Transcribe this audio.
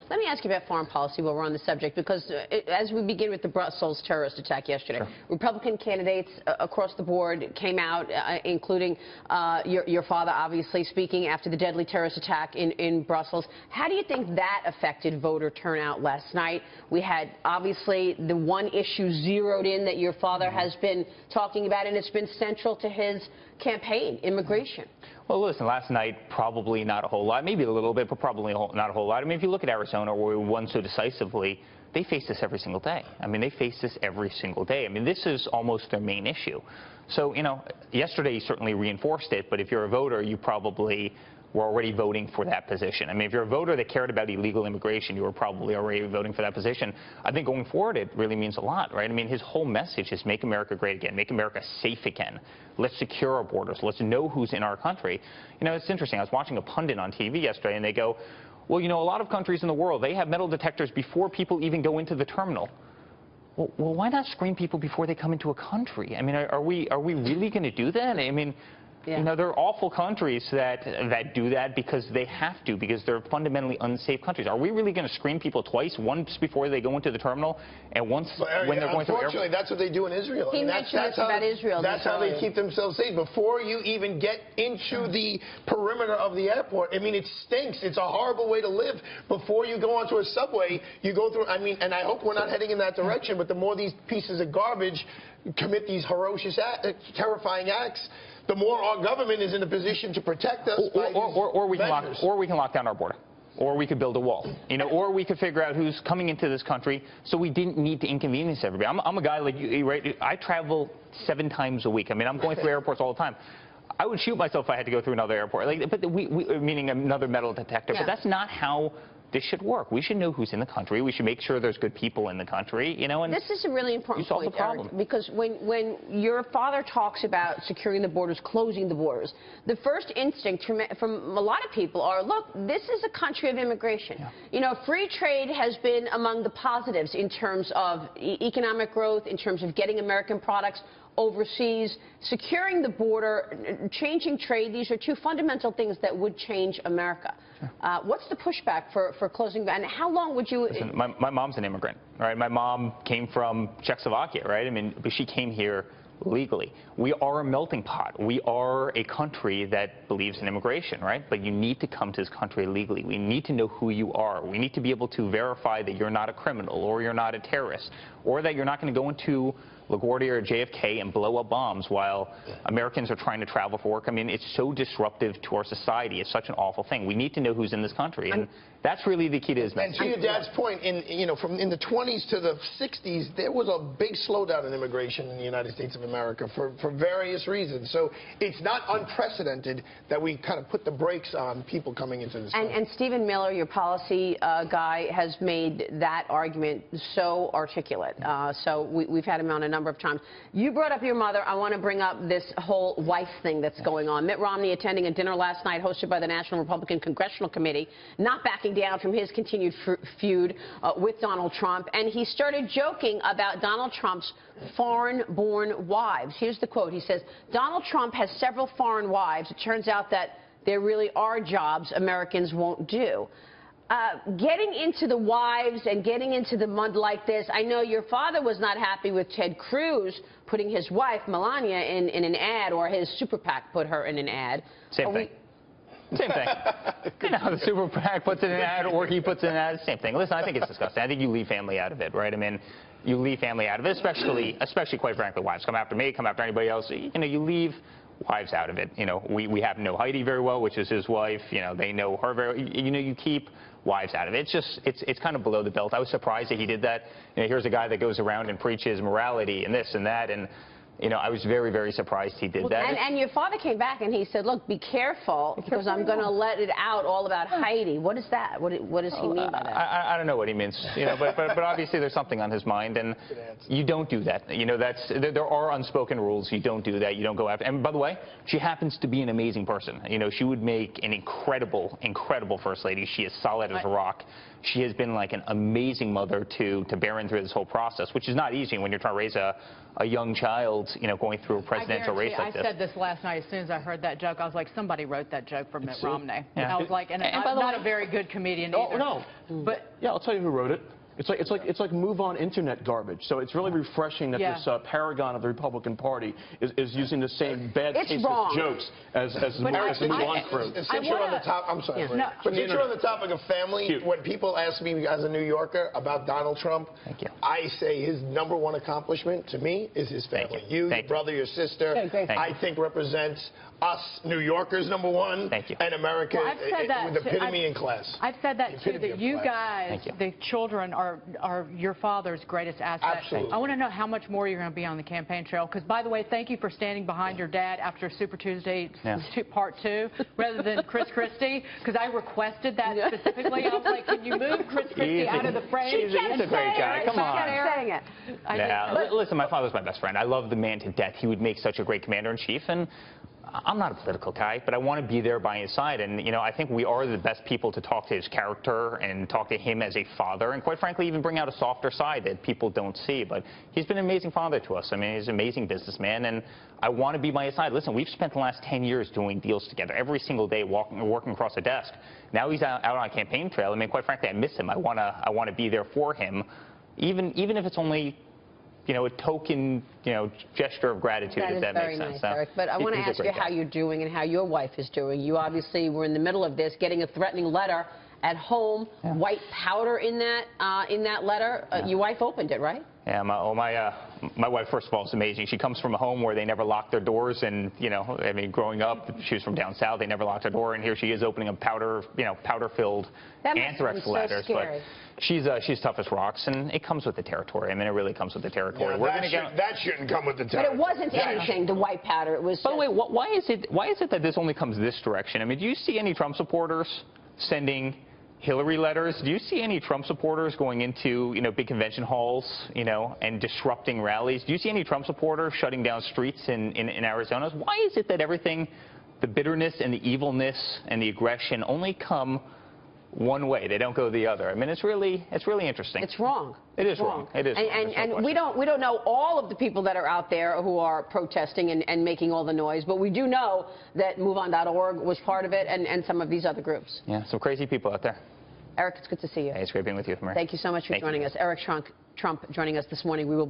Let me ask you about foreign policy while we're on the subject, because as we begin with the Brussels terrorist attack yesterday, Republican candidates across the board came out, including your father, obviously, speaking after the deadly terrorist attack in Brussels. How do you think that affected voter turnout last night? We had, obviously, the one issue zeroed in that your father has been talking about, and it's been central to his campaign, immigration. Well, listen, last night, probably not a whole lot, maybe a little bit, but probably not a whole lot. I mean, if you look at Arizona, where we won so decisively, they face this every single day. I mean, they face this every single day. I mean, this is almost their main issue. So, you know, yesterday you certainly reinforced it, but if you're a voter, you probably were already voting for that position. I mean, if you're a voter that cared about illegal immigration, you were probably already voting for that position. I think going forward, it really means a lot, right? I mean, his whole message is make America great again, make America safe again. Let's secure our borders. Let's know who's in our country. You know, it's interesting. I was watching a pundit on TV yesterday, and they go, well, you know, a lot of countries in the world, they have metal detectors before people even go into the terminal. Well, why not screen people before they come into a country? I mean, are we really going to do that? I mean, you know, there are awful countries that do that because they have to, because they're fundamentally unsafe countries. Are we really going to screen people twice, once before they go into the terminal and once when they're going through airport? Unfortunately, that's what they do in Israel. He mentioned this about Israel. That's how they keep themselves safe. Before you even get into the perimeter of the airport, I mean, it stinks. It's a horrible way to live. Before you go onto a subway, you go through, I mean, and I hope we're not heading in that direction, but the more these pieces of garbage commit these ferocious, terrifying acts, the more our government is in a position to protect us. Or we can lock down our border. Or we could build a wall, you know, or we could figure out who's coming into this country so we didn't need to inconvenience everybody. I'm a guy like you, right? I travel 7 times a week. I mean, I'm going through airports all the time. I would shoot myself if I had to go through another airport, like, but meaning another metal detector. But that's not how this should work. We should know who's in the country. We should make sure there's good people in the country, you know. And this is a really important point, the problem. Eric, because when your father talks about securing the borders, closing the borders, the first instinct from a lot of people are, look, this is a country of immigration. You know, free trade has been among the positives in terms of economic growth, in terms of getting American products overseas, securing the border, changing trade. These are two fundamental things that would change America. What's the pushback for closing, and how long would you... Listen, my mom's an immigrant, right? My mom came from Czechoslovakia, right? I mean, but she came here legally. We are a melting pot. We are a country that believes in immigration, right? But you need to come to this country legally. We need to know who you are. We need to be able to verify that you're not a criminal, or you're not a terrorist, or that you're not going to go into LaGuardia or JFK and blow up bombs while Americans are trying to travel for work. I mean, it's so disruptive to our society. It's such an awful thing. We need to know who's in this country, and that's really the key to his message. And to your dad's point, from in the 20s to the 60s, there was a big slowdown in immigration in the United States of America for various reasons. So it's not unprecedented that we kind of put the brakes on people coming into this country. And Stephen Miller, your policy guy, has made that argument so articulate. So we've had him on a number of times. You brought up your mother. I want to bring up this whole wife thing that's going on. Mitt Romney attending a dinner last night hosted by the National Republican Congressional Committee, not backing down from his continued feud with Donald Trump, and he started joking about Donald Trump's foreign-born wives. Here's the quote. He says, Donald Trump has several foreign wives. It turns out that there really are jobs Americans won't do. Getting into the wives and getting into the mud like this, I know your father was not happy with Ted Cruz putting his wife, Melania, in an ad, or his super PAC put her in an ad. Same thing. Same thing. You know, the super PAC puts in an ad, or he puts in an ad, same thing. Listen, I think it's disgusting. I think you leave family out of it, right? I mean, you leave family out of it, especially quite frankly, wives come after me, come after anybody else. You know, you leave wives out of it. You know, we happen to know Heidi very well, which is his wife. You know, they know her very. You know, you keep wives out of it. It's just, it's kind of below the belt. I was surprised that he did that. You know, here's a guy that goes around and preaches morality and this and that, and you know, I was very, very surprised he did that. And your father came back and he said, look, be careful, because I'm going to let it out all about Heidi. What is that? What does he mean by that? I don't know what he means, you know, but obviously there's something on his mind, and you don't do that. You know, there are unspoken rules. You don't do that. You don't go after. And by the way, she happens to be an amazing person. You know, she would make an incredible, incredible first lady. She is solid as a rock. She has been like an amazing mother to Barron through this whole process, which is not easy when you're trying to raise a a young child, going through a presidential race like this. I said this last night. As soon as I heard that joke, I was like, somebody wrote that joke for Mitt Romney. Yeah. I was like, and I'm not a very good comedian either. No. But yeah, I'll tell you who wrote it. It's like move on internet garbage. So it's really refreshing that this paragon of the Republican Party is using the same bad taste jokes as the move on crew. Since you're on the top, I'm sorry. No. But since you're on the topic of family, when people ask me as a New Yorker about Donald Trump, Thank you. I say his #1 accomplishment to me is his family. You, your brother, your sister, I think represents us New Yorkers #1 and America with epitome in class. I've said that too, that you guys, the children, are your father's greatest asset. Absolutely. I want to know how much more you're going to be on the campaign trail. Because, by the way, thank you for standing behind your dad after Super Tuesday Part 2 rather than Chris Christie, because I requested that specifically. I was like, can you move Chris Christie out of the frame? He's a great guy. Come on. Saying it. Listen, my father's my best friend. I love the man to death. He would make such a great commander-in-chief, and I'm not a political guy, but I want to be there by his side. And, I think we are the best people to talk to his character and talk to him as a father, and quite frankly, even bring out a softer side that people don't see. But he's been an amazing father to us. I mean, he's an amazing businessman, and I want to be by his side. Listen, we've spent the last 10 years doing deals together, every single day working across a desk. Now he's out on a campaign trail. I mean, quite frankly, I miss him. I want to be there for him, even if it's only a token, gesture of gratitude, if that makes sense. Nice, Eric. But I want to ask you how you're doing and how your wife is doing. You obviously were in the middle of this, getting a threatening letter at home, white powder in that letter. Your wife opened it, right? Yeah, my wife, first of all, is amazing. She comes from a home where they never locked their doors, and I mean, growing up, she was from down south. They never locked her door, and here she is opening a powder-filled anthrax letters. Scary. But she's tough as rocks, and it comes with the territory. I mean, it really comes with the territory. Yeah, that shouldn't come with the territory. But it wasn't anything. The white powder. It was. By the way, why is it that this only comes this direction? I mean, do you see any Trump supporters sending Hillary letters? Do you see any Trump supporters going into, big convention halls, and disrupting rallies? Do you see any Trump supporters shutting down streets in Arizona? Why is it that everything, the bitterness and the evilness and the aggression only come one way? They don't go the other. I mean, it's really interesting. It's wrong. It is wrong. It is wrong. And we don't know all of the people that are out there who are protesting and making all the noise, but we do know that MoveOn.org was part of it, and some of these other groups. Yeah, some crazy people out there. Eric, it's good to see you. Hey, it's great being with you, Mary. Thank you so much for joining us. Eric Trump joining us this morning. We will be